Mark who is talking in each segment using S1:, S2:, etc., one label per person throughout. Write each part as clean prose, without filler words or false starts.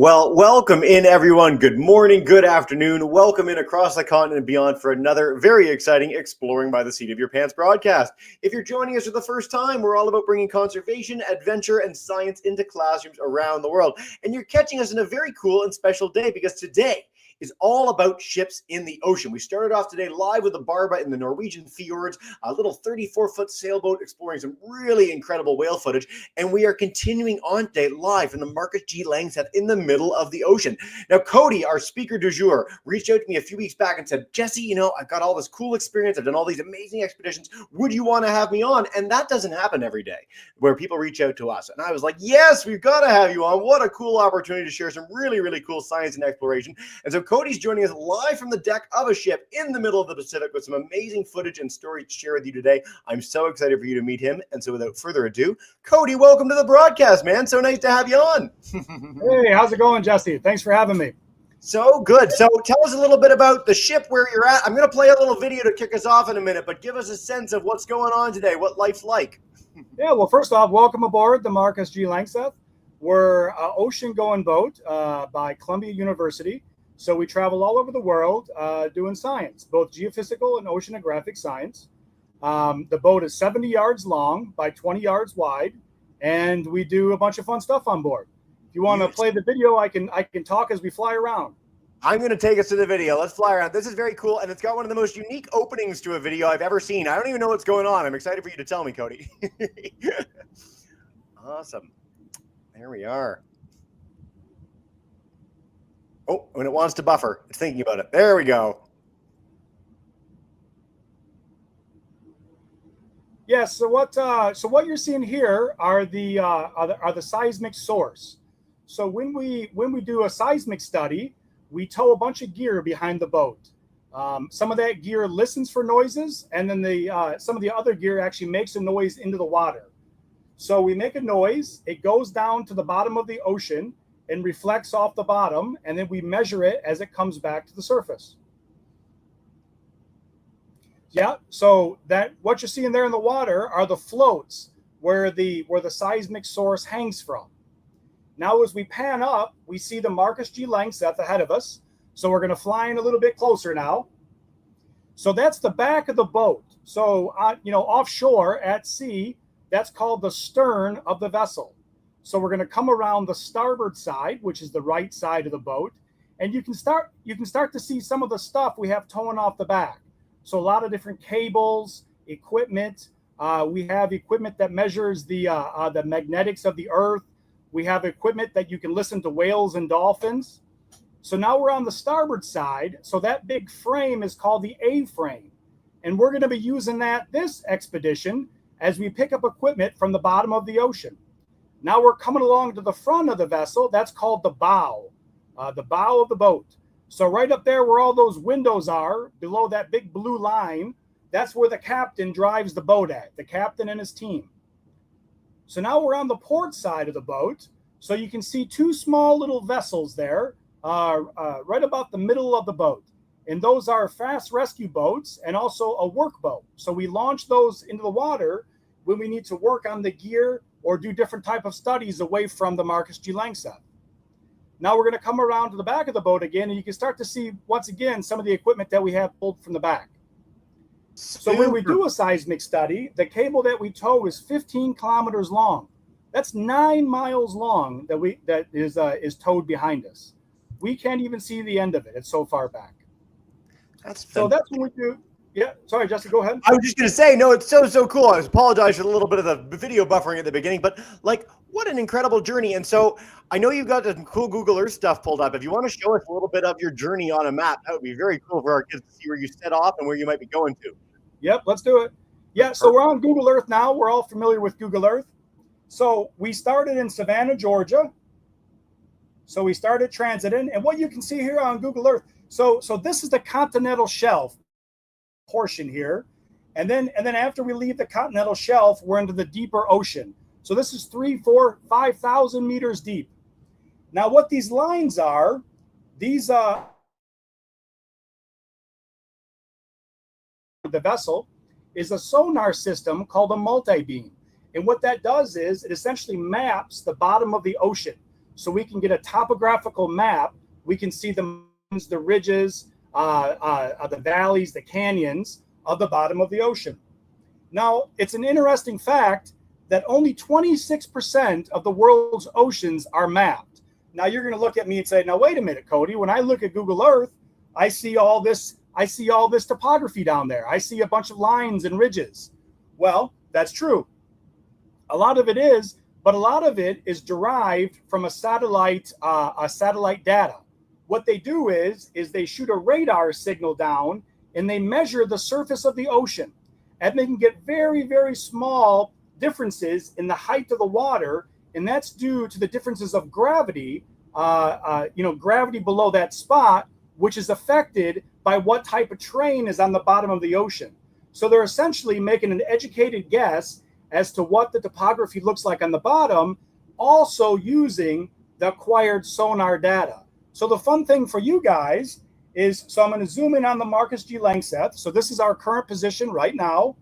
S1: Well, welcome in, everyone. Good morning, good afternoon. Welcome in across the continent and beyond for another very exciting Exploring by the Seat of Your Pants broadcast. If you're joining us for the first time, we're all about bringing conservation, adventure, and science into classrooms around the world. And you're catching us on a very cool and special day because today is all about ships in the ocean. We started off today live with the Barba in the Norwegian fjords, a little 34-foot sailboat exploring some really incredible whale footage. And we are continuing on today live from the Marcus G. Langseth in the middle of the ocean. Now, Cody, our speaker du jour, reached out to me a few weeks back and said, Jesse, I've got all this cool experience. I've done all these amazing expeditions. Would you want to have me on? And that doesn't happen every day where people reach out to us. And I was like, yes, we've got to have you on. What a cool opportunity to share some really, really cool science and exploration. And so Cody's joining us live from the deck of a ship in the middle of the Pacific with some amazing footage and stories to share with you today. I'm so excited for you to meet him. And so without further ado, Cody, welcome to the broadcast, man. So nice to have you on.
S2: Hey, how's it going, Jesse? Thanks for having me.
S1: So good. So tell us a little bit about the ship, where you're at. I'm going to play a little video to kick us off in a minute, but give us a sense of what's going on today, what life's like.
S2: Yeah, well, first off, welcome aboard the Marcus G. Langseth. We're an ocean-going boat by Columbia University. So we travel all over the world doing science, both geophysical and oceanographic science. The boat is 70 yards long by 20 yards wide, and we do a bunch of fun stuff on board. If you want to play the video, I can talk as we fly around.
S1: I'm going to take us to the video. Let's fly around. This is very cool, and it's got one of the most unique openings to a video I've ever seen. I don't even know what's going on. I'm excited for you to tell me, Cody. Awesome. There we are. Oh, when it wants to buffer, it's thinking about it. There we go.
S2: Yeah. So what you're seeing here are the seismic source. So when we do a seismic study, we tow a bunch of gear behind the boat. Some of that gear listens for noises, and then some of the other gear actually makes a noise into the water. So we make a noise, it goes down to the bottom of the ocean and reflects off the bottom, and then we measure it as it comes back to the surface. Yeah, so that what you're seeing there in the water are the floats where the seismic source hangs from. Now, as we pan up, we see the Marcus G. Langseth ahead of us. So we're going to fly in a little bit closer now. So that's the back of the boat. So offshore at sea, that's called the stern of the vessel. So we're going to come around the starboard side, which is the right side of the boat, and you can start to see some of the stuff we have towing off the back. So a lot of different cables, equipment. We have equipment that measures the magnetics of the Earth. We have equipment that you can listen to whales and dolphins. So now we're on the starboard side. So that big frame is called the A-frame, and we're going to be using this expedition as we pick up equipment from the bottom of the ocean. Now we're coming along to the front of the vessel. That's called the bow of the boat. So right up there where all those windows are, below that big blue line, that's where the captain drives the boat at, the captain and his team. So now we're on the port side of the boat. So you can see two small little vessels there right about the middle of the boat. And those are fast rescue boats and also a work boat. So we launch those into the water when we need to work on the gear or do different type of studies away from the Marcus G. Langseth. Now we're going to come around to the back of the boat again, and you can start to see, once again, some of the equipment that we have pulled from the back. So when we do a seismic study, the cable that we tow is 15 kilometers long. That's 9 miles long that is towed behind us. We can't even see the end of it. It's so far back. That's what we do. Yeah, sorry, Justin, go ahead.
S1: I was just going to say, no, it's so cool. I apologize for a little bit of the video buffering at the beginning, but what an incredible journey. And so I know you've got some cool Google Earth stuff pulled up. If you want to show us a little bit of your journey on a map, that would be very cool for our kids to see where you set off and where you might be going to.
S2: Yep, let's do it. Yeah, so we're on Google Earth now. We're all familiar with Google Earth. So we started in Savannah, Georgia. So we started transiting, and what you can see here on Google Earth, so this is the continental shelf portion here, and then after we leave the continental shelf, we're into the deeper ocean. So this is 3, 4, 5,000 meters deep. Now what these lines are, these the vessel is a sonar system called a multi-beam, and what that does is it essentially maps the bottom of the ocean. so we can get a topographical map. We can see the mountains, the ridges, the valleys, the canyons of the bottom of the ocean. Now, it's an interesting fact that only 26% of the world's oceans are mapped. Now, you're going to look at me and say, now, wait a minute, Cody. When I look at Google Earth, I see all this topography down there. I see a bunch of lines and ridges. Well, that's true. A lot of it is, but a lot of it is derived from a satellite data. What they do is they shoot a radar signal down and they measure the surface of the ocean. And they can get very, very small differences in the height of the water, and that's due to the differences of gravity, gravity below that spot, which is affected by what type of terrain is on the bottom of the ocean. So they're essentially making an educated guess as to what the topography looks like on the bottom, also using the acquired sonar data. So the fun thing for you guys is, so I'm going to zoom in on the Marcus G. Langseth. So this is our current position right now.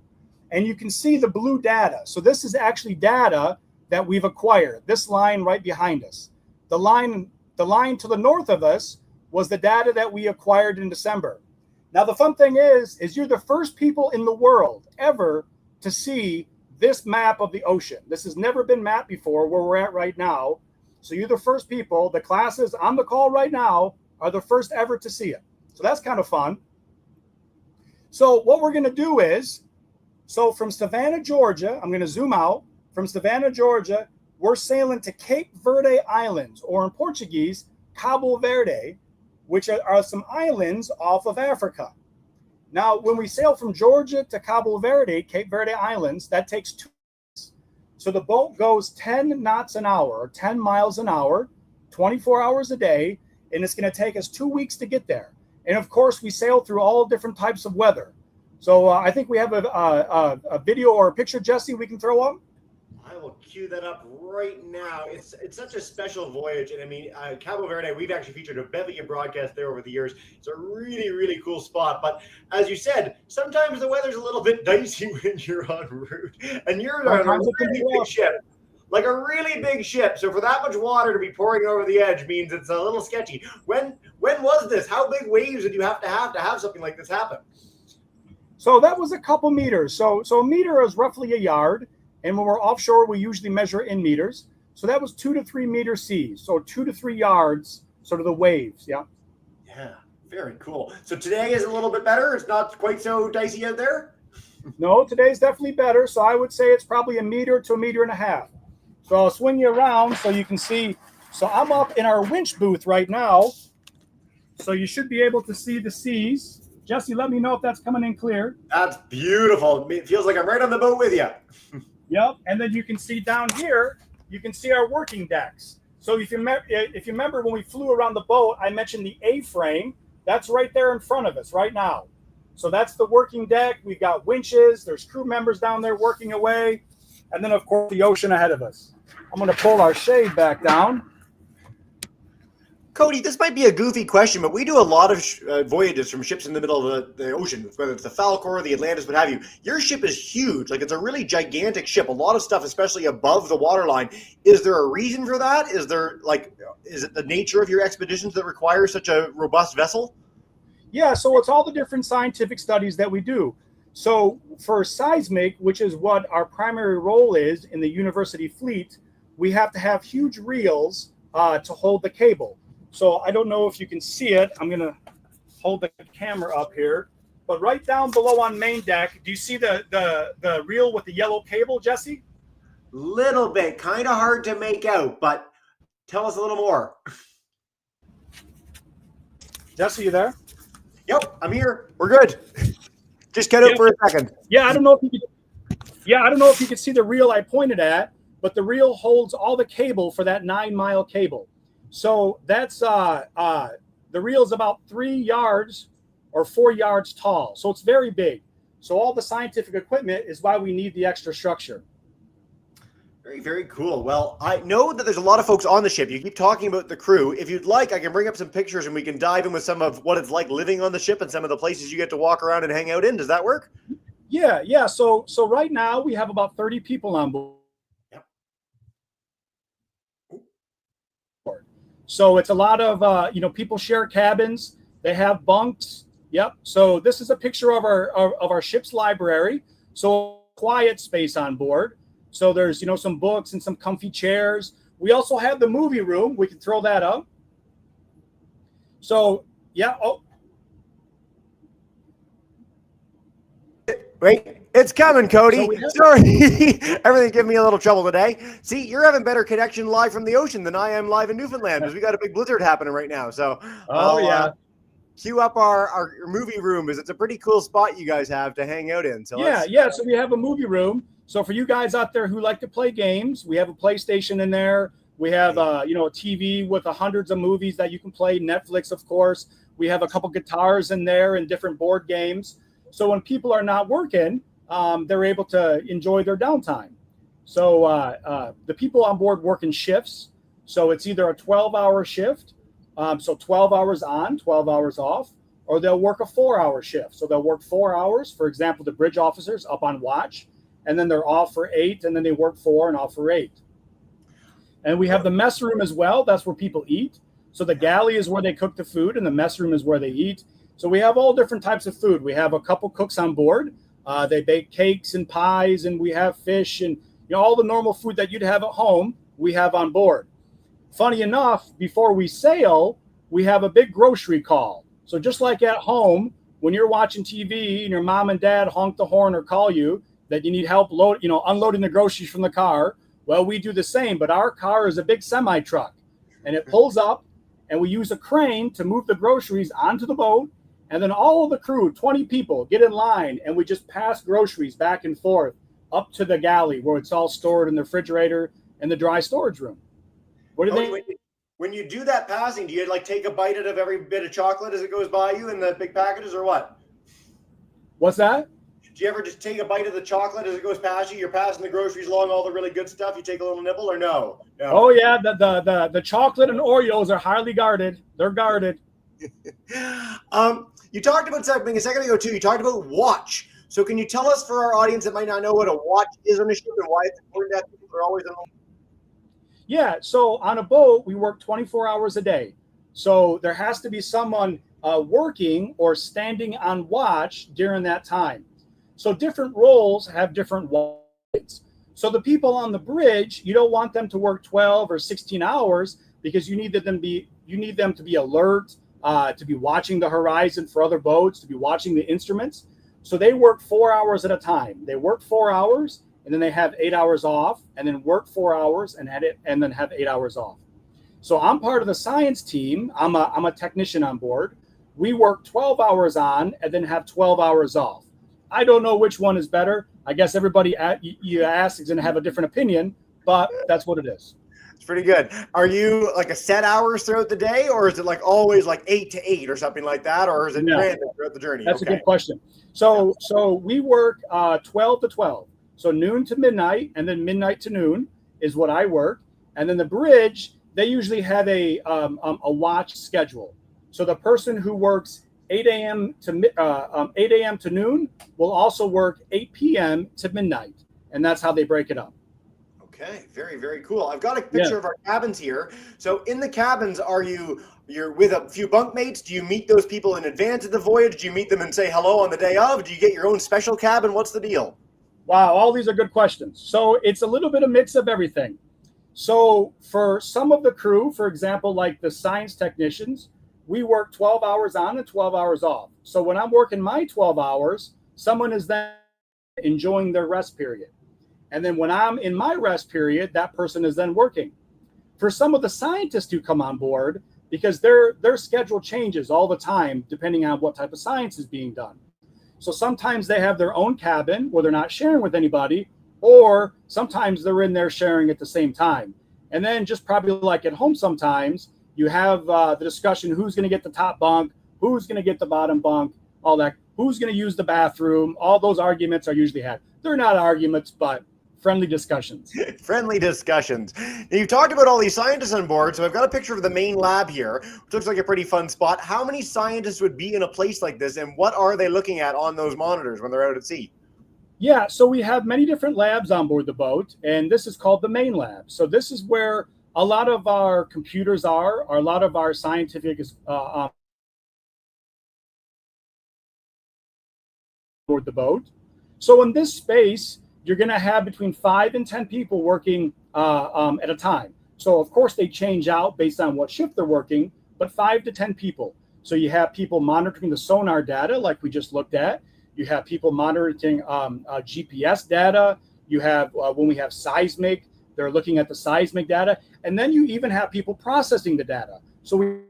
S2: And you can see the blue data. So this is actually data that we've acquired. This line right behind us. The line to the north of us was the data that we acquired in December. Now, the fun thing is you're the first people in the world ever to see this map of the ocean. This has never been mapped before where we're at right now. So you're the first people. The classes on the call right now are the first ever to see it. So that's kind of fun. So what we're going to do is, so from Savannah, Georgia, I'm going to zoom out. From Savannah, Georgia, we're sailing to Cape Verde Islands, or in Portuguese, Cabo Verde, which are some islands off of Africa. Now, when we sail from Georgia to Cabo Verde, Cape Verde Islands, that takes 2 weeks. So the boat goes 10 knots an hour, or 10 miles an hour, 24 hours a day, and it's going to take us 2 weeks to get there. And of course, we sail through all different types of weather. So I think we have a video or a picture, Jesse, we can throw up.
S1: I will cue that up right now. It's such a special voyage. And I mean, Cabo Verde, we've actually featured a bevy of broadcasts there over the years. It's a really, really cool spot. But as you said, sometimes the weather's a little bit dicey when you're en route. And you're on a really big ship. Like a really big ship. So for that much water to be pouring over the edge means it's a little sketchy. When was this? How big waves did you have to have something like this happen?
S2: So that was a couple meters. So a meter is roughly a yard. And when we're offshore, we usually measure in meters. So that was 2 to 3 meter seas. So 2 to 3 yards, sort of the waves. Yeah.
S1: Yeah. Very cool. So today is a little bit better. It's not quite so dicey out there.
S2: No, today's definitely better. So I would say it's probably a meter to a meter and a half. So I'll swing you around so you can see. So I'm up in our winch booth right now. So you should be able to see the seas. Jesse, let me know if that's coming in clear.
S1: That's beautiful. It feels like I'm right on the boat with you.
S2: Yep. And then you can see down here, you can see our working decks. So if you remember when we flew around the boat, I mentioned the A-frame. That's right there in front of us right now. So that's the working deck. We've got winches. There's crew members down there working away. And then, of course, the ocean ahead of us. I'm going to pull our shade back down.
S1: Cody, this might be a goofy question, but we do a lot of voyages from ships in the middle of the ocean, whether it's the Falcor, the Atlantis, what have you. Your ship is huge. Like, it's a really gigantic ship. A lot of stuff, especially above the waterline. Is there a reason for that? Is it the nature of your expeditions that require such a robust vessel?
S2: Yeah, so it's all the different scientific studies that we do. So for seismic, which is what our primary role is in the university fleet, we have to have huge reels to hold the cable. So I don't know if you can see it. I'm going to hold the camera up here. But right down below on main deck, do you see the reel with the yellow cable, Jesse?
S1: Little bit. Kind of hard to make out, but tell us a little more.
S2: Jesse, you there?
S1: Yep, I'm here. We're good. Just cut out for a second.
S2: Yeah, I don't know if you could see the reel I pointed at, but the reel holds all the cable for that 9-mile cable. So that's the reel is about 3 yards or 4 yards tall. So it's very big. So all the scientific equipment is why we need the extra structure.
S1: Very, very cool. Well, I know that there's a lot of folks on the ship. You keep talking about the crew. If you'd like, I can bring up some pictures and we can dive in with some of what it's like living on the ship and some of the places you get to walk around and hang out in. Does that work?
S2: Yeah. So right now we have about 30 people on board. So it's a lot of, people share cabins. They have bunks. Yep. So this is a picture of our ship's library. So quiet space on board. So there's, some books and some comfy chairs. We also have the movie room. We can throw that up. So, yeah. Oh,
S1: wait, it's coming, Cody.
S2: So
S1: Sorry, everything's giving me a little trouble today. See, you're having better connection live from the ocean than I am live in Newfoundland because we got a big blizzard happening right now. So, cue up our movie room, because it's a pretty cool spot you guys have to hang out in. So
S2: So we have a movie room. So for you guys out there who like to play games, we have a PlayStation in there. We have a TV with hundreds of movies that you can play. Netflix, of course. We have a couple guitars in there and different board games. So when people are not working, they're able to enjoy their downtime. So the people on board work in shifts. So it's either a 12-hour shift, so 12 hours on, 12 hours off, or they'll work a 4-hour shift. So they'll work 4 hours. For example, the bridge officers up on watch, and then they're off for 8, and then they work 4 and off for 8. And we have the mess room as well. That's where people eat. So the galley is where they cook the food, and the mess room is where they eat. So we have all different types of food. We have a couple cooks on board. They bake cakes and pies, and we have fish and all the normal food that you'd have at home, we have on board. Funny enough, before we sail, we have a big grocery call. So just like at home, when you're watching TV and your mom and dad honk the horn or call you that you need help unloading the groceries from the car, well, we do the same, but our car is a big semi truck, and it pulls up, and we use a crane to move the groceries onto the boat. And then all of the crew, 20 people, get in line, and we just pass groceries back and forth up to the galley where it's all stored in the refrigerator and the dry storage room. What do you think?
S1: When you do that passing, do you take a bite out of every bit of chocolate as it goes by you in the big packages, or what?
S2: What's that?
S1: Do you ever just take a bite of the chocolate as it goes past you? You're passing the groceries along, all the really good stuff. You take a little nibble, or no?
S2: Oh yeah, the chocolate and Oreos are highly guarded. They're guarded.
S1: You talked about something a second ago too. You talked about watch. So can you tell us, for our audience that might not know, what a watch is on a ship and why it's important that people are always on?
S2: Yeah, so on a boat, we work 24 hours a day. So there has to be someone working or standing on watch during that time. So different roles have different watches. So the people on the bridge, you don't want them to work 12 or 16 hours because you need them to be alert, to be watching the horizon for other boats, to be watching the instruments. So they work 4 hours at a time. They work 4 hours, and then they have 8 hours off, and then work 4 hours and then have 8 hours off. So I'm part of the science team. I'm a technician on board. We work 12 hours on and then have 12 hours off. I don't know which one is better. I guess everybody you ask is going to have a different opinion, but that's what it is.
S1: It's pretty good. Are you a set hours throughout the day, or is it always 8 to 8 or something like that, or is it random throughout the journey?
S2: That's a good question. So we work 12 to 12. So noon to midnight, and then midnight to noon is what I work. And then the bridge, they usually have a watch schedule. So the person who works 8 a.m. to noon will also work 8 p.m. to midnight, and that's how they break it up.
S1: Okay, very, very cool. I've got a picture of our cabins here. So in the cabins, you're with a few bunkmates? Do you meet those people in advance of the voyage? Do you meet them and say hello on the day of? Do you get your own special cabin? What's the deal?
S2: Wow, all these are good questions. So it's a little bit of mix of everything. So for some of the crew, for example, like the science technicians, we work 12 hours on and 12 hours off. So when I'm working my 12 hours, someone is then enjoying their rest period. And then when I'm in my rest period, that person is then working. For some of the scientists who come on board, because their schedule changes all the time, depending on what type of science is being done. So sometimes they have their own cabin where they're not sharing with anybody, or sometimes they're in there sharing at the same time. And then just probably like at home sometimes, you have the discussion, who's going to get the top bunk, who's going to get the bottom bunk, all that, who's going to use the bathroom. All those arguments are usually had. They're not arguments, but friendly discussions.
S1: Friendly discussions. Now, you've talked about all these scientists on board, so I've got a picture of the main lab here, which looks like a pretty fun spot. How many scientists would be in a place like this, and what are they looking at on those monitors when they're out at sea?
S2: Yeah, so we have many different labs on board the boat, and this is called the main lab. So this is where a lot of our computers are, or a lot of our scientific aboard the boat. So in this space, you're going to have between 5 and 10 people working at a time. So of course they change out based on what shift they're working, but 5 to 10 people. So you have people monitoring the sonar data like we just looked at. You have people monitoring GPS data. You have, when we have seismic, they're looking at the seismic data. And then you even have people processing the data. So we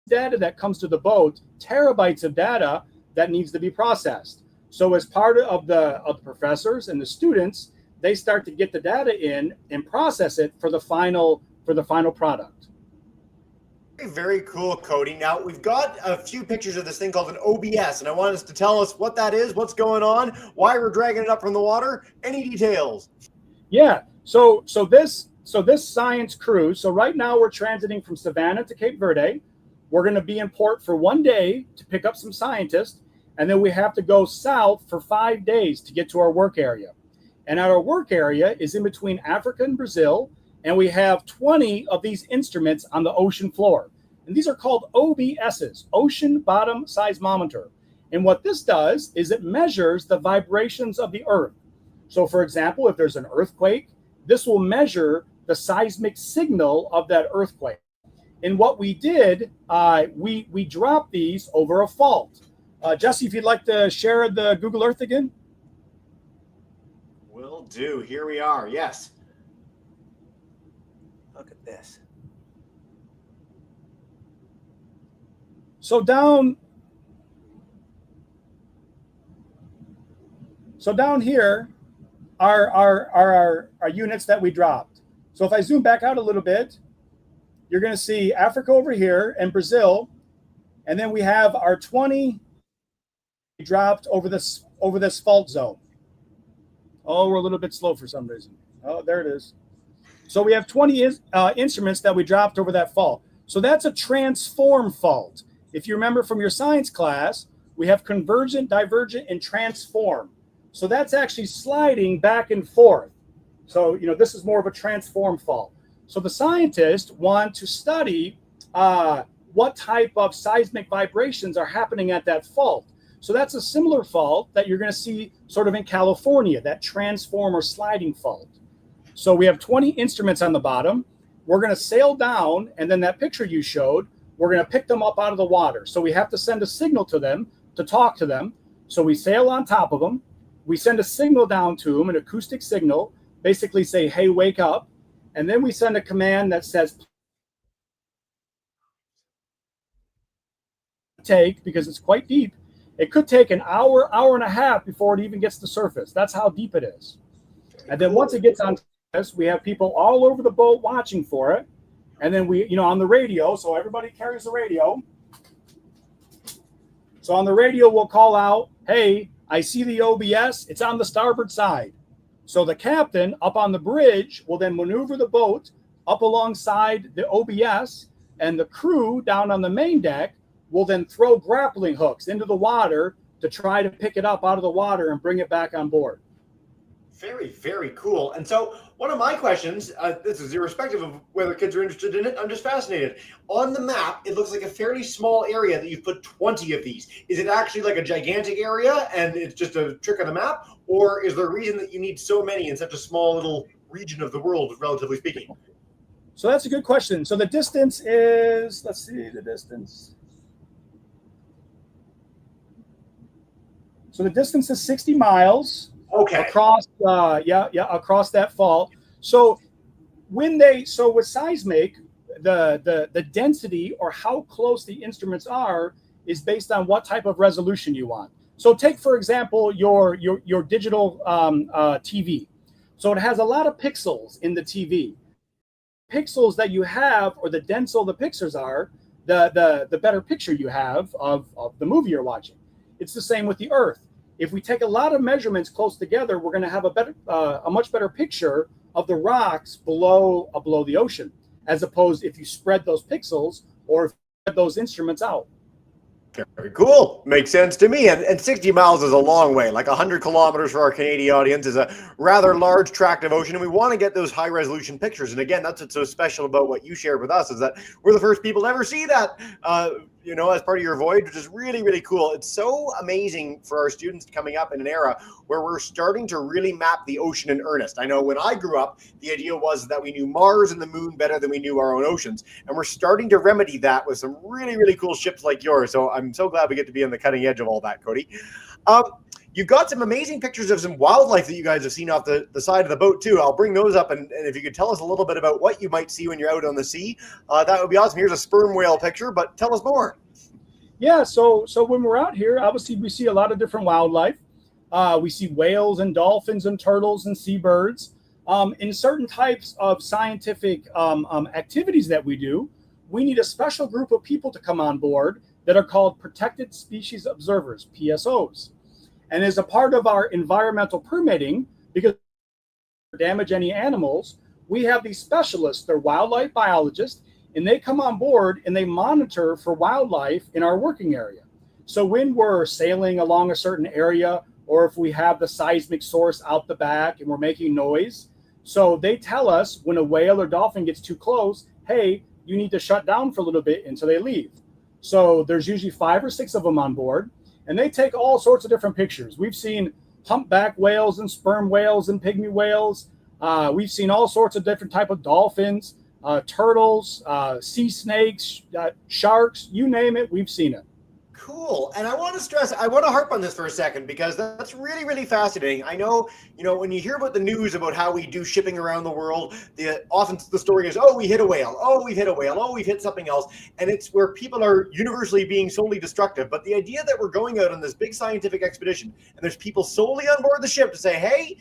S2: data that comes to the boat, terabytes of data that needs to be processed. So as part of the professors and the students, they start to get the data in and process it for the final product.
S1: Very cool, Cody. Now, we've got a few pictures of this thing called an OBS, and I want us to tell us what that is, what's going on, why we're dragging it up from the water, any details.
S2: Yeah, so this science cruise, so right now we're transiting from Savannah to Cape Verde. We're going to be in port for 1 day to pick up some scientists, and then we have to go south for 5 days to get to our work area. And our work area is in between Africa and Brazil, and we have 20 of these instruments on the ocean floor. And these are called OBSs, Ocean Bottom Seismometer. And what this does is it measures the vibrations of the earth. So for example, if there's an earthquake, this will measure the seismic signal of that earthquake. And what we did, we dropped these over a fault. Jesse, if you'd like to share the Google Earth again.
S1: Will do. Here we are. Yes. Look at this.
S2: So down here are our units that we dropped. So if I zoom back out a little bit, you're going to see Africa over here and Brazil, and then we have our 20 dropped over this fault zone. Oh, we're a little bit slow for some reason. Oh, there it is. So we have 20 instruments that we dropped over that fault. So that's a transform fault. If you remember from your science class, we have convergent, divergent, and transform. So that's actually sliding back and forth. So, this is more of a transform fault. So the scientists want to study what type of seismic vibrations are happening at that fault. So that's a similar fault that you're going to see sort of in California, that transform or sliding fault. So we have 20 instruments on the bottom. We're going to sail down, and then that picture you showed, we're going to pick them up out of the water. So we have to send a signal to them to talk to them. So we sail on top of them. We send a signal down to them, an acoustic signal, basically say, hey, wake up. And then we send a command that says, take, because it's quite deep. It could take an hour, hour and a half before it even gets to the surface. That's how deep it is. And then once it gets on surface, we have people all over the boat watching for it. And then we, on the radio, so everybody carries the radio. So on the radio, we'll call out, hey, I see the OBS. It's on the starboard side. So the captain up on the bridge will then maneuver the boat up alongside the OBS, and the crew down on the main deck will then throw grappling hooks into the water to try to pick it up out of the water and bring it back on board.
S1: Very, very cool. And so one of my questions, this is irrespective of whether kids are interested in it, I'm just fascinated. On the map, it looks like a fairly small area that you've put 20 of these. Is it actually like a gigantic area and it's just a trick of the map? Or is there a reason that you need so many in such a small little region of the world, relatively speaking?
S2: So that's a good question. So the distance is, let's see the distance. So the distance is 60 miles.
S1: Okay.
S2: Across, across that fault. So with seismic, the density or how close the instruments are is based on what type of resolution you want. So take, for example, your digital TV. So it has a lot of pixels in the TV. Pixels that you have, or the denser the pixels are, the better picture you have of the movie you're watching. It's the same with the Earth. If we take a lot of measurements close together, we're going to have a much better picture of the rocks below the ocean, as opposed if you spread those pixels or if you spread those instruments out.
S1: Very cool. Makes sense to me. And 60 miles is a long way. Like 100 kilometers for our Canadian audience is a rather large tract of ocean. And we want to get those high resolution pictures. And again, that's what's so special about what you shared with us, is that we're the first people to ever see that, as part of your voyage, which is really, really cool. It's so amazing for our students coming up in an era where we're starting to really map the ocean in earnest. I know when I grew up, the idea was that we knew Mars and the moon better than we knew our own oceans. And we're starting to remedy that with some really, really cool ships like yours. So I'm so glad we get to be on the cutting edge of all that, Cody. You've got some amazing pictures of some wildlife that you guys have seen off the side of the boat too. I'll bring those up, and if you could tell us a little bit about what you might see when you're out on the sea, that would be awesome. Here's a sperm whale picture, but tell us more.
S2: Yeah, so when we're out here, obviously we see a lot of different wildlife. We see whales and dolphins and turtles and seabirds. In certain types of scientific activities that we do, we need a special group of people to come on board that are called Protected Species Observers, PSOs. And as a part of our environmental permitting, because we damage any animals, we have these specialists. They're wildlife biologists, and they come on board and they monitor for wildlife in our working area. So when we're sailing along a certain area, or if we have the seismic source out the back and we're making noise, so they tell us when a whale or dolphin gets too close, hey, you need to shut down for a little bit until they leave. So there's usually 5 or 6 of them on board, and they take all sorts of different pictures. We've seen humpback whales and sperm whales and pygmy whales. We've seen all sorts of different type of dolphins, turtles, sea snakes, sharks, you name it, we've seen it.
S1: Cool. And I want to harp on this for a second, because that's really, really fascinating. I know, when you hear about the news about how we do shipping around the world, often the story is, oh, we hit a whale. Oh, we've hit a whale. Oh, we've hit something else. And it's where people are universally being solely destructive. But the idea that we're going out on this big scientific expedition and there's people solely on board the ship to say, hey,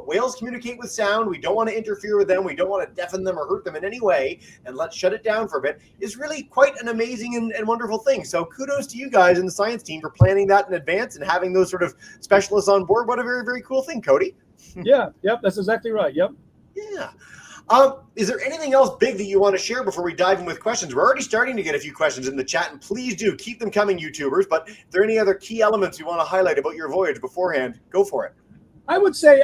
S1: whales communicate with sound. We don't want to interfere with them. We don't want to deafen them or hurt them in any way. And let's shut it down for a bit, is really quite an amazing and wonderful thing. So kudos to you guys in the science team for planning that in advance and having those sort of specialists on board. What a very, very cool thing, Cody.
S2: Yeah, yep, that's exactly right. Yep.
S1: Yeah. Is there anything else big that you want to share before we dive in with questions? We're already starting to get a few questions in the chat, and please do keep them coming, YouTubers. But if there are any other key elements you want to highlight about your voyage beforehand, go for it.
S2: I would say,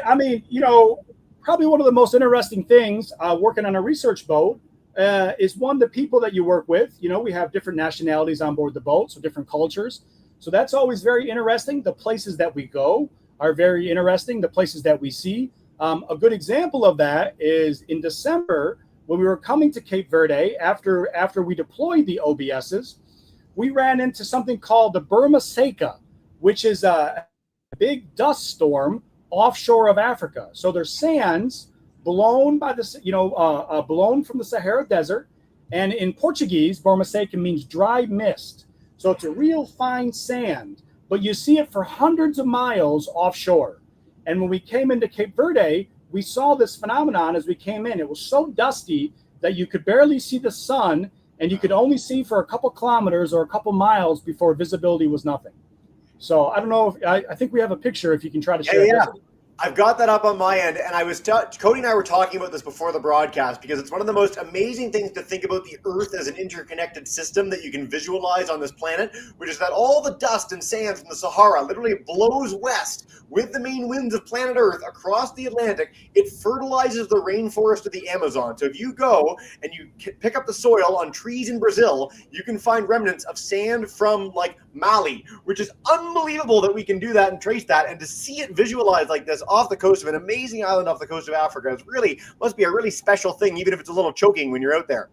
S2: probably one of the most interesting things working on a research boat is the people that you work with. We have different nationalities on board the boat, so different cultures. So that's always very interesting. The places that we go are very interesting, the places that we see. A good example of that is in December, when we were coming to Cape Verde, after we deployed the OBSs, we ran into something called the Burma Seca, which is a big dust storm offshore of Africa. So there's sands blown by blown from the Sahara Desert, and in Portuguese, Burma Seca means dry mist. So it's a real fine sand, but you see it for hundreds of miles offshore. And when we came into Cape Verde, we saw this phenomenon as we came in. It was so dusty that you could barely see the sun, and you could only see for a couple kilometers or a couple miles before visibility was nothing. So I don't know if I think we have a picture if you can try to share it.
S1: Yeah. I've got that up on my end, and Cody and I were talking about this before the broadcast, because it's one of the most amazing things to think about the Earth as an interconnected system that you can visualize on this planet, which is that all the dust and sand from the Sahara literally blows west with the main winds of planet Earth across the Atlantic. It fertilizes the rainforest of the Amazon. So if you go and you pick up the soil on trees in Brazil, you can find remnants of sand from like Mali, which is unbelievable that we can do that and trace that, and to see it visualized like this off the coast of an amazing island off the coast of Africa is must be a really special thing, even if it's a little choking when you're out there.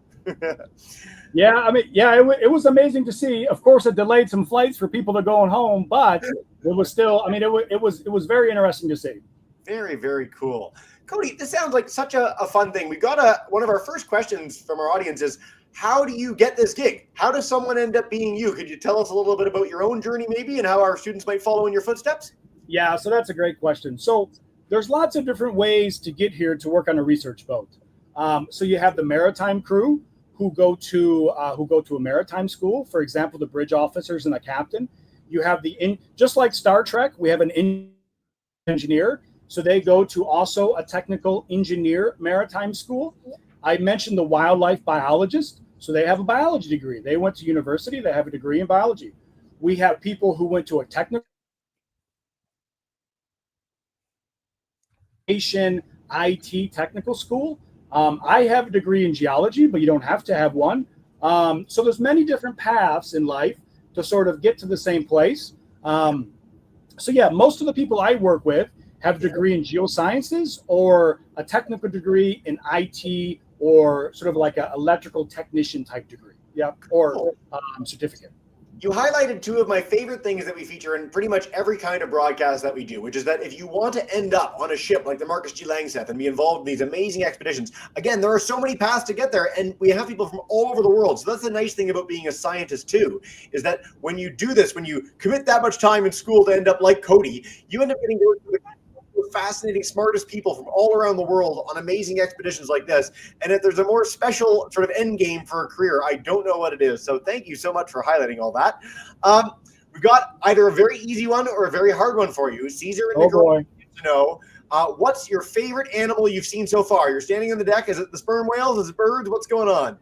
S2: It was amazing to see. Of course, it delayed some flights for people to going home, but it was still, it was very interesting to see.
S1: Very, very cool. Cody, this sounds like such a fun thing. We got one of our first questions from our audience is, how do you get this gig? How does someone end up being you? Could you tell us a little bit about your own journey maybe, and how our students might follow in your footsteps?
S2: Yeah, so that's a great question. So there's lots of different ways to get here to work on a research boat. So you have the maritime crew who go to a maritime school, for example, the bridge officers and the captain. You have just like Star Trek, we have an engineer, so they go to also a technical engineer maritime school. I mentioned the wildlife biologist, so they have a biology degree. They went to university, they have a degree in biology. We have people who went to a technical IT technical school. I have a degree in geology, but you don't have to have one. So there's many different paths in life to sort of get to the same place. So yeah, most of the people I work with have a degree in geosciences or a technical degree in IT or sort of like an electrical technician type degree. Yeah, or certificate.
S1: You highlighted two of my favorite things that we feature in pretty much every kind of broadcast that we do, which is that if you want to end up on a ship like the Marcus G. Langseth and be involved in these amazing expeditions, again, there are so many paths to get there, and we have people from all over the world. So that's the nice thing about being a scientist too, is that when you do this, when you commit that much time in school to end up like Cody, you end up getting to work with fascinating, smartest people from all around the world on amazing expeditions like this. And if there's a more special sort of end game for a career, I don't know what it is. So thank you so much for highlighting all that. We've got either a very easy one or a very hard one for you. Caesar and Nicole to know, what's your favorite animal you've seen so far? You're standing on the deck. Is it the sperm whales? Is it birds? What's going on?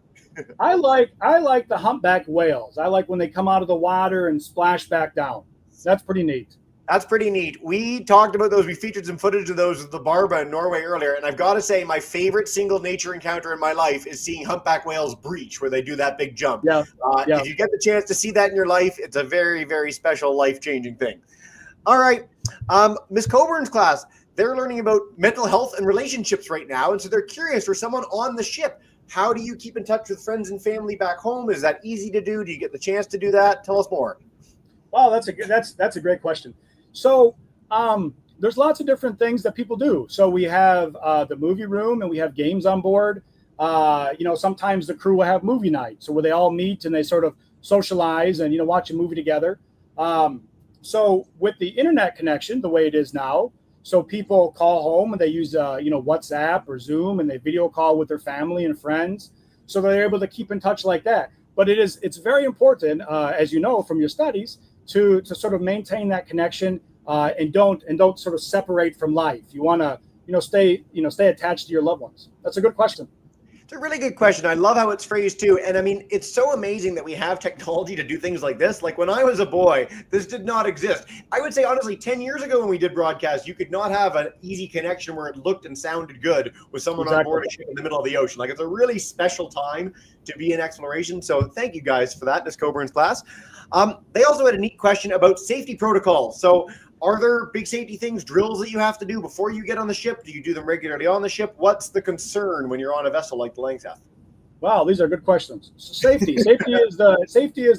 S2: I like the humpback whales. I like when they come out of the water and splash back down. That's pretty neat.
S1: That's pretty neat. We talked about those. We featured some footage of those with the Barba in Norway earlier. And I've got to say, my favorite single nature encounter in my life is seeing humpback whales breach, where they do that big jump.
S2: Yeah.
S1: If you get the chance to see that in your life, it's a very, very special, life-changing thing. All right. Miss Coburn's class, they're learning about mental health and relationships right now. And so they're curious, for someone on the ship, how do you keep in touch with friends and family back home? Is that easy to do? Do you get the chance to do that? Tell us more.
S2: Well, that's a great question. So there's lots of different things that people do. So we have the movie room, and we have games on board. Sometimes the crew will have movie night, so where they all meet and they sort of socialize and watch a movie together. So with the internet connection, the way it is now, so people call home and they use WhatsApp or Zoom, and they video call with their family and friends, so they're able to keep in touch like that. But it's very important, as you know from your studies, to sort of maintain that connection and don't sort of separate from life. You want to stay attached to your loved ones. That's a good question.
S1: It's a really good question. I love how it's phrased too. And I mean, it's so amazing that we have technology to do things like this. Like when I was a boy, this did not exist. I would say honestly, 10 years ago when we did broadcast, you could not have an easy connection where it looked and sounded good with someone on board a ship in the middle of the ocean. Like it's a really special time to be in exploration. So thank you guys for that, Miss Coburn's class. They also had a neat question about safety protocols. So are there big safety things, drills that you have to do before you get on the ship? Do you do them regularly on the ship? What's the concern when you're on a vessel like the Langseth?
S2: Wow, these are good questions. So safety is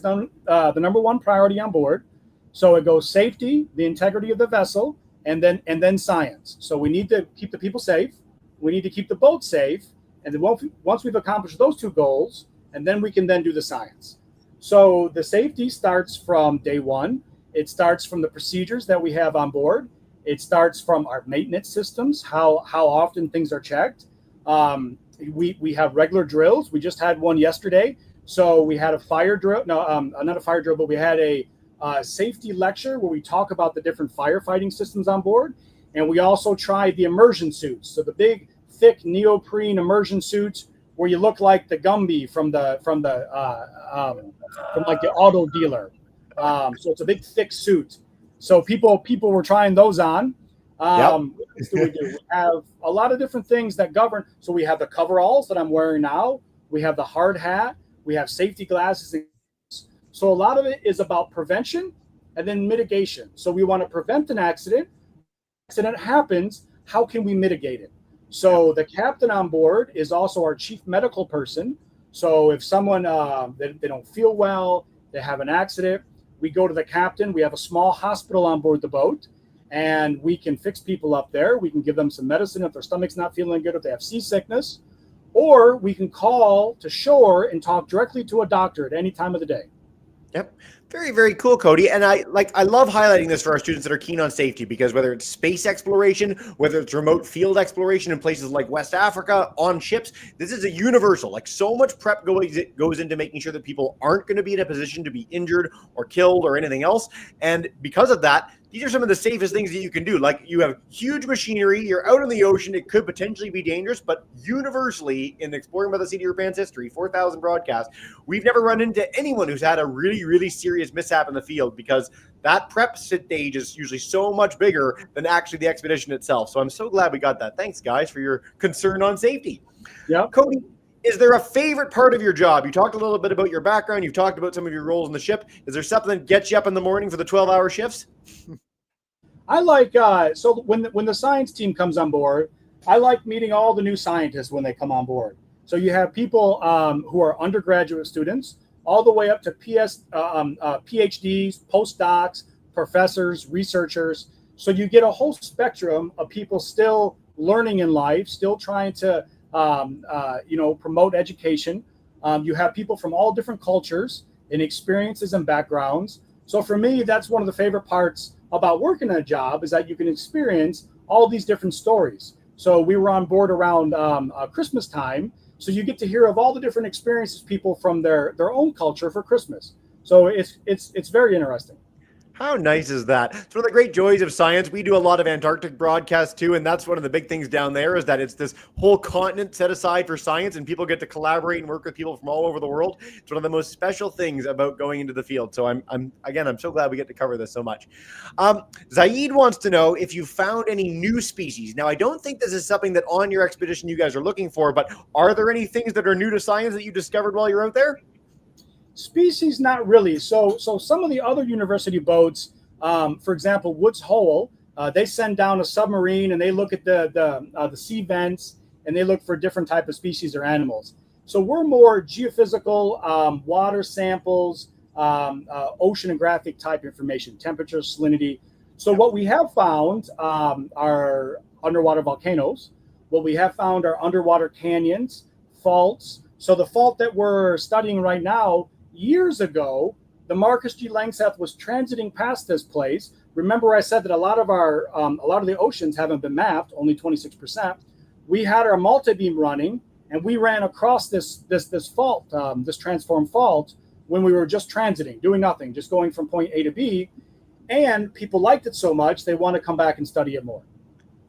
S2: the number one priority on board. So it goes safety, the integrity of the vessel, and then science. So we need to keep the people safe. We need to keep the boat safe. And then once we've accomplished those two goals, and then we can then do the science. So the safety starts from day one. It starts from the procedures that we have on board. It starts from our maintenance systems, how often things are checked. We have regular drills. We just had one yesterday. So we had a fire drill. No, not a fire drill, but we had a safety lecture where we talk about the different firefighting systems on board. And we also tried the immersion suits. So the big, thick neoprene immersion suits where you look like the Gumby from like the auto dealer. So it's a big, thick suit. So people were trying those on. What do we do? We have a lot of different things that govern. So we have the coveralls that I'm wearing now. We have the hard hat. We have safety glasses. So a lot of it is about prevention and then mitigation. So we want to prevent an accident. Accident happens. How can we mitigate it? So the captain on board is also our chief medical person. So if someone they don't feel well, they have an accident, we go to the captain. We have a small hospital on board the boat, and we can fix people up there. We can give them some medicine if their stomach's not feeling good, if they have seasickness, or we can call to shore and talk directly to a doctor at any time of the day.
S1: Yep. Very, very cool, Cody. And I love highlighting this for our students that are keen on safety, because whether it's space exploration, whether it's remote field exploration in places like West Africa, on ships, this is a universal. Like so much prep goes into making sure that people aren't going to be in a position to be injured or killed or anything else. And because of that, these are some of the safest things that you can do. Like, you have huge machinery, you're out in the ocean, it could potentially be dangerous, but universally in Exploring by the Seat of Your Pants history, 4,000 broadcasts, we've never run into anyone who's had a really, really serious mishap in the field, because that prep stage is usually so much bigger than actually the expedition itself. So I'm so glad we got that. Thanks, guys, for your concern on safety.
S2: Yeah.
S1: Cody, is there a favorite part of your job? You talked a little bit about your background. You've talked about some of your roles in the ship. Is there something that gets you up in the morning for the 12-hour shifts?
S2: I like so when the science team comes on board, I like meeting all the new scientists when they come on board. So you have people who are undergraduate students, all the way up to PhDs, postdocs, professors, researchers. So you get a whole spectrum of people still learning in life, still trying to promote education. You have people from all different cultures and experiences and backgrounds. So for me, that's one of the favorite parts about working a job, is that you can experience all these different stories. So we were on board around Christmas time. So you get to hear of all the different experiences people from their own culture for Christmas. So it's very interesting.
S1: How nice is that? It's one of the great joys of science. We do a lot of Antarctic broadcasts too, and that's one of the big things down there, is that it's this whole continent set aside for science, and people get to collaborate and work with people from all over the world. It's one of the most special things about going into the field. So I'm so glad we get to cover this so much. Zaid wants to know if you found any new species. Now, I don't think this is something that on your expedition you guys are looking for, but are there any things that are new to science that you discovered while you're out there?
S2: Species, not really. So some of the other university boats, for example, Woods Hole, they send down a submarine and they look at the sea vents, and they look for different type of species or animals. So we're more geophysical, water samples, oceanographic type information, temperature, salinity. So what we have found are underwater volcanoes. What we have found are underwater canyons, faults. So the fault that we're studying right now, years ago, the Marcus G. Langseth was transiting past this place. Remember, I said that a lot of the oceans haven't been mapped, only 26%. We had our multi-beam running, and we ran across this fault, this transform fault, when we were just transiting, doing nothing, just going from point A to B. And people liked it so much, they want to come back and study it more.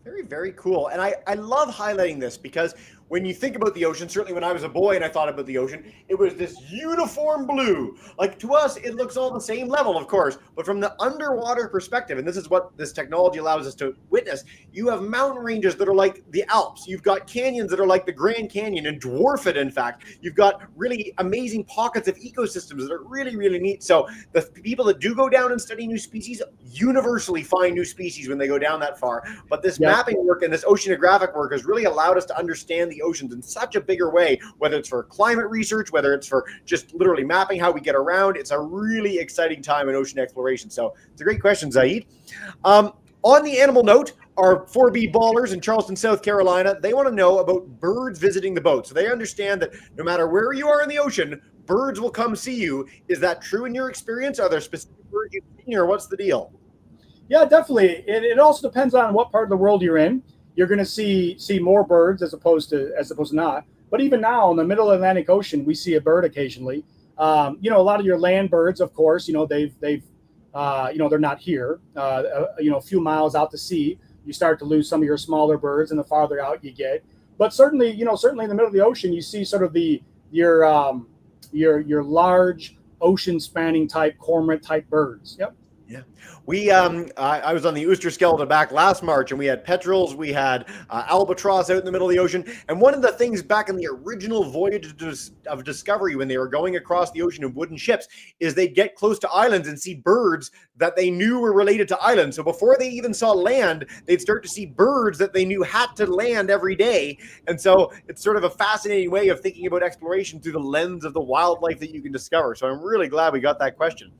S1: Very, very cool. And I love highlighting this, because when you think about the ocean, certainly when I was a boy and I thought about the ocean, it was this uniform blue. Like, to us, it looks all the same level, of course, but from the underwater perspective, and this is what this technology allows us to witness, you have mountain ranges that are like the Alps. You've got canyons that are like the Grand Canyon and dwarf it, in fact. You've got really amazing pockets of ecosystems that are really, really neat. So the people that do go down and study new species universally find new species when they go down that far. But this mapping work and this oceanographic work has really allowed us to understand the oceans in such a bigger way, whether it's for climate research, whether it's for just literally mapping how we get around. It's a really exciting time in ocean exploration. So it's a great question, Zaid. On the animal note, our 4B ballers in Charleston, South Carolina, they want to know about birds visiting the boat. So they understand that no matter where you are in the ocean, birds will come see you. Is that true in your experience? Are there specific birds you've seen, or what's the deal?
S2: Yeah, definitely. It also depends on what part of the world you're in. You're going to see more birds as opposed to not. But even now, in the middle of the Atlantic Ocean, we see a bird occasionally. A lot of your land birds, of course, they've they're not here. A few miles out to sea, you start to lose some of your smaller birds, and the farther out you get. But certainly in the middle of the ocean, you see sort of your large ocean spanning type cormorant type birds. Yep.
S1: Yeah, I was on the Ooster Skeleton back last March, and we had petrels, we had albatross out in the middle of the ocean. And one of the things back in the original voyage of discovery, when they were going across the ocean in wooden ships, is they'd get close to islands and see birds that they knew were related to islands. So before they even saw land, they'd start to see birds that they knew had to land every day. And so it's sort of a fascinating way of thinking about exploration through the lens of the wildlife that you can discover. So I'm really glad we got that question.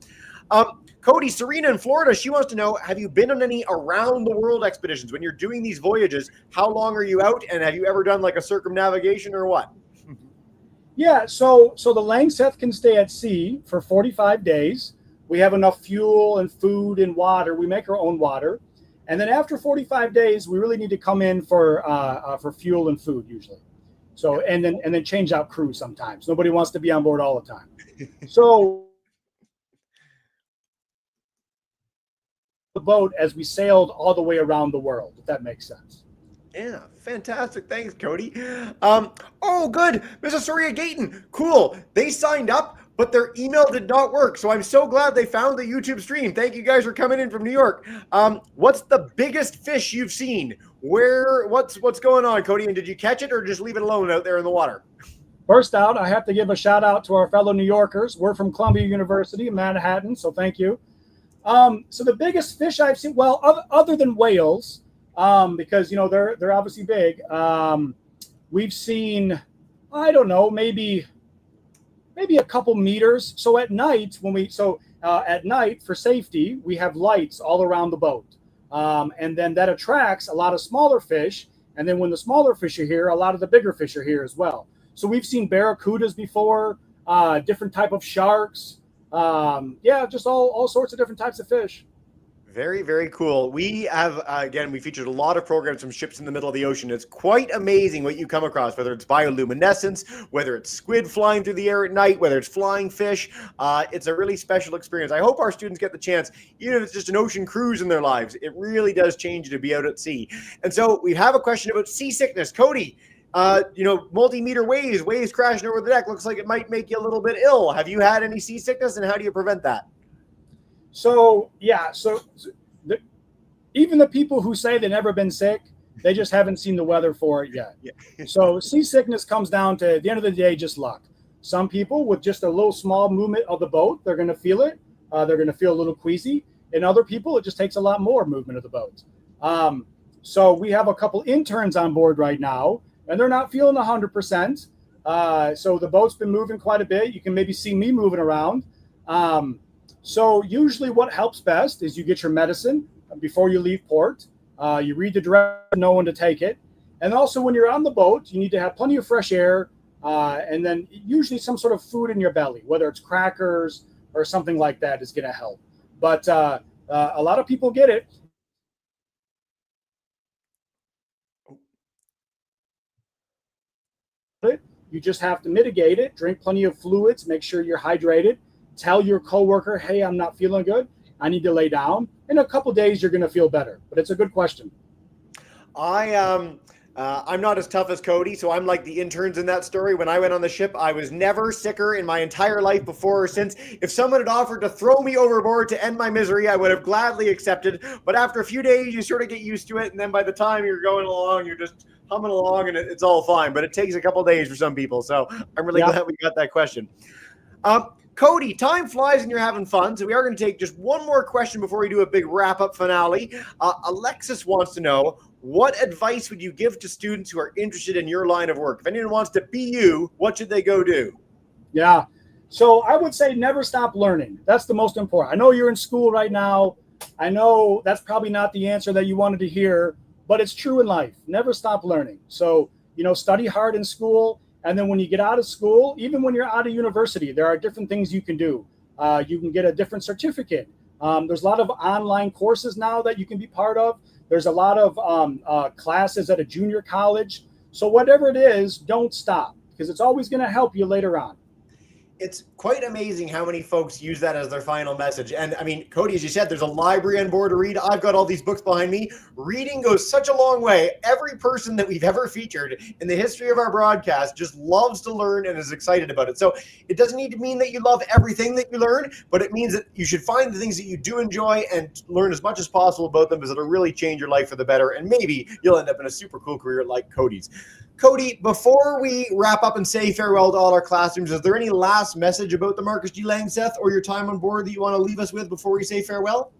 S1: Cody, Serena in Florida, she wants to know, have you been on any around the world expeditions? When you're doing these voyages, how long are you out? And have you ever done like a circumnavigation or what?
S2: Yeah, so the Langseth can stay at sea for 45 days. We have enough fuel and food and water. We make our own water. And then after 45 days, we really need to come in for fuel and food usually. So, and then change out crew sometimes. Nobody wants to be on board all the time. So the boat as we sailed all the way around the world, if that makes sense.
S1: Yeah, fantastic. Thanks, Cody. Oh, good. Mrs. Soria Gayton. Cool. They signed up, but their email did not work. So I'm so glad they found the YouTube stream. Thank you guys for coming in from New York. What's the biggest fish you've seen? What's going on, Cody? And did you catch it or just leave it alone out there in the water?
S2: First out, I have to give a shout out to our fellow New Yorkers. We're from Columbia University in Manhattan, so thank you. So the biggest fish I've seen, well, other than whales, because they're obviously big. We've seen, I don't know, maybe a couple meters. So at night at night for safety, we have lights all around the boat, and then that attracts a lot of smaller fish. And then when the smaller fish are here, a lot of the bigger fish are here as well. So we've seen barracudas before, different type of sharks. Just all sorts of different types of fish.
S1: Very, very cool. We have, again, we featured a lot of programs from ships in the middle of the ocean. It's quite amazing what you come across, whether it's bioluminescence, whether it's squid flying through the air at night, whether it's flying fish. It's a really special experience. I hope our students get the chance, even if it's just an ocean cruise in their lives. It really does change to be out at sea. And so we have a question about seasickness. Cody, multi-meter waves crashing over the deck looks like it might make you a little bit ill. Have you had any seasickness, and how do you prevent that?
S2: Even the people who say they've never been sick, they just haven't seen the weather for it yet. Yeah. So seasickness comes down to, at the end of the day, just luck. Some people with just a little small movement of the boat, they're going to feel it. They're going to feel a little queasy. And other people, it just takes a lot more movement of the boat. So we have a couple interns on board right now, and they're not feeling 100%. So the boat's been moving quite a bit. You can maybe see me moving around. So usually what helps best is you get your medicine before you leave port. You read the directions, know when to take it. And also when you're on the boat, you need to have plenty of fresh air, and then usually some sort of food in your belly, whether it's crackers or something like that is going to help. But a lot of people get it. You just have to mitigate it, drink plenty of fluids, make sure you're hydrated. Tell your coworker, hey, I'm not feeling good. I need to lay down. In a couple days, you're going to feel better. But it's a good question.
S1: I'm not as tough as Cody, so I'm like the interns in that story. When I went on the ship, I was never sicker in my entire life before or since. If someone had offered to throw me overboard to end my misery, I would have gladly accepted. But after a few days, you sort of get used to it. And then by the time you're going along, you're just humming along and it's all fine. But it takes a couple days for some people. So I'm really glad we got that question. Cody, time flies and you're having fun, so we are going to take just one more question before we do a big wrap-up finale. Alexis wants to know, what advice would you give to students who are interested in your line of work? If anyone wants to be you, what should they go do?
S2: Yeah, so I would say never stop learning. That's the most important. I know you're in school right now. I know that's probably not the answer that you wanted to hear, but it's true in life. Never stop learning. So, study hard in school. And then when you get out of school, even when you're out of university, there are different things you can do. You can get a different certificate. There's a lot of online courses now that you can be part of. There's a lot of classes at a junior college. So whatever it is, don't stop, because it's always going to help you later on.
S1: It's quite amazing how many folks use that as their final message. And I mean, Cody, as you said, there's a library on board to read. I've got all these books behind me. Reading goes such a long way. Every person that we've ever featured in the history of our broadcast just loves to learn and is excited about it. So it doesn't need to mean that you love everything that you learn, but it means that you should find the things that you do enjoy and learn as much as possible about them, because it'll really change your life for the better. And maybe you'll end up in a super cool career like Cody's. Cody, before we wrap up and say farewell to all our classrooms, is there any last message about the Marcus G. Langseth or your time on board that you want to leave us with before we say farewell?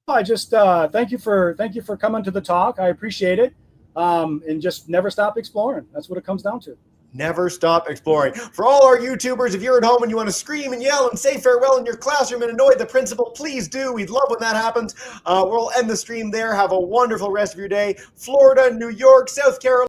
S2: I just thank you for coming to the talk. I appreciate it. And just never stop exploring. That's what it comes down to.
S1: Never stop exploring. For all our YouTubers, if you're at home and you want to scream and yell and say farewell in your classroom and annoy the principal, please do. We'd love when that happens. We'll end the stream there. Have a wonderful rest of your day. Florida, New York, South Carolina.